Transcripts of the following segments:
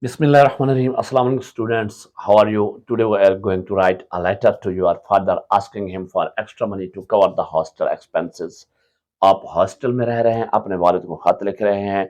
Bismillahirrahmanirrahim. Assalamu alaikum students. How are you? Today we are going to write a letter to your father asking him for extra money to cover the hostel expenses. आप hostel में रह रहे हैं, अपने वालिद को खत लिख रहे हैं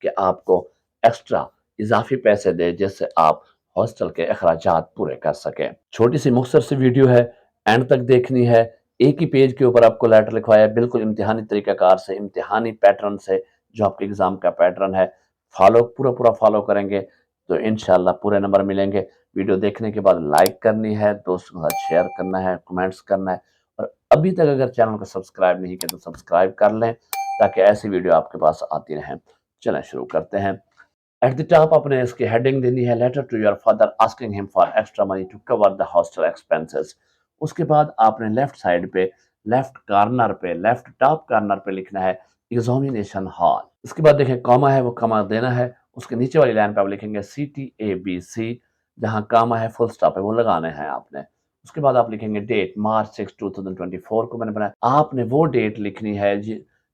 कि आपको एक्स्ट्रा इजाफी पैसे दे जिससे आप हॉस्टल के अखराजात पूरे कर सकें। छोटी सी मुख्तसर सी वीडियो है, एंड तक देखनी है। एक ही पेज के ऊपर आपको लेटर लिखवाया है, बिल्कुल इम्तिहानी तरीकाकार से, इम्तिहानी पैटर्न से, जो आपके एग्जाम का पैटर्न है। फॉलो पूरा फॉलो करेंगे तो इंशाल्लाह पूरे नंबर मिलेंगे। वीडियो देखने के बाद लाइक करनी है, दोस्तों के साथ शेयर करना है, कमेंट्स करना है, और अभी तक अगर चैनल को सब्सक्राइब नहीं किया तो सब्सक्राइब कर लें ताकि ऐसी वीडियो आपके पास आती रहें। चलें शुरू करते हैं। एट द टॉप आपने इसकी हेडिंग देनी है, letter to your father asking him for extra money to cover the hostel expenses. उसके बाद आपने लेफ्ट साइड पे, लेफ्ट कॉर्नर पे, लेफ्ट टॉप कॉर्नर पे लिखना है एग्जामिनेशन हॉल। उसके बाद देखें कॉमा है, वो कॉमा देना है। उसके नीचे वाली लाइन पे आप लिखेंगे CTABC, जहां कॉमा है फुल स्टॉप है वो लगाने हैं आपने। उसके बाद आप लिखेंगे डेट March 6, 2024 को मैंने बनाया। आपने वो डेट लिखनी है,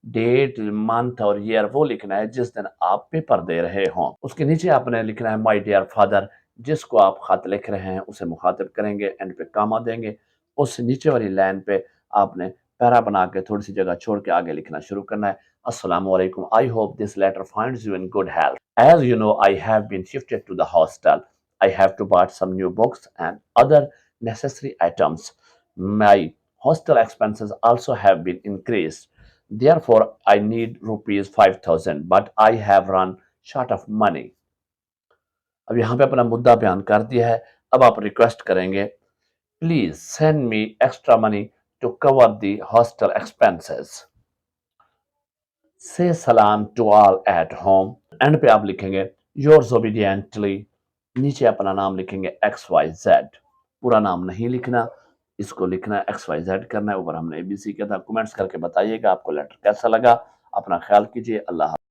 डेट, मंथ और ईयर वो लिखना है जिस दिन आप पेपर दे रहे हों। उसके नीचे आपने लिखना है माय डियर फादर, जिसको आप खत लिख रहे हैं उसे मुखातिब करेंगे, एंड पे कामा देंगे। उस नीचे वाली लाइन पे आपने पैरा बना के थोड़ी सी जगह छोड़ के आगे लिखना शुरू करना है। अस्सलाम वालेकुम, I hope this letter finds you in good health. As you know I have been shifted to the hostel. I have to buy some new books and other necessary items. My hostel expenses also have been increased. Therefore, I need rupees 5,000, but I have run short of money. अब यहाँ पे अपना मुद्दा बयान कर दिया है। अब आप रिक्वेस्ट करेंगे, please send me extra money to cover the hostel expenses. Say सलाम to all at home. And पे आप लिखेंगे योर्स ओबीडियंटली। नीचे अपना नाम लिखेंगे XYZ। पूरा नाम नहीं लिखना, इसको लिखना है XYZ करना है। ऊपर हमने ABC किया था। कमेंट्स करके बताइएगा आपको लेटर कैसा लगा। अपना ख्याल कीजिए। अल्लाह।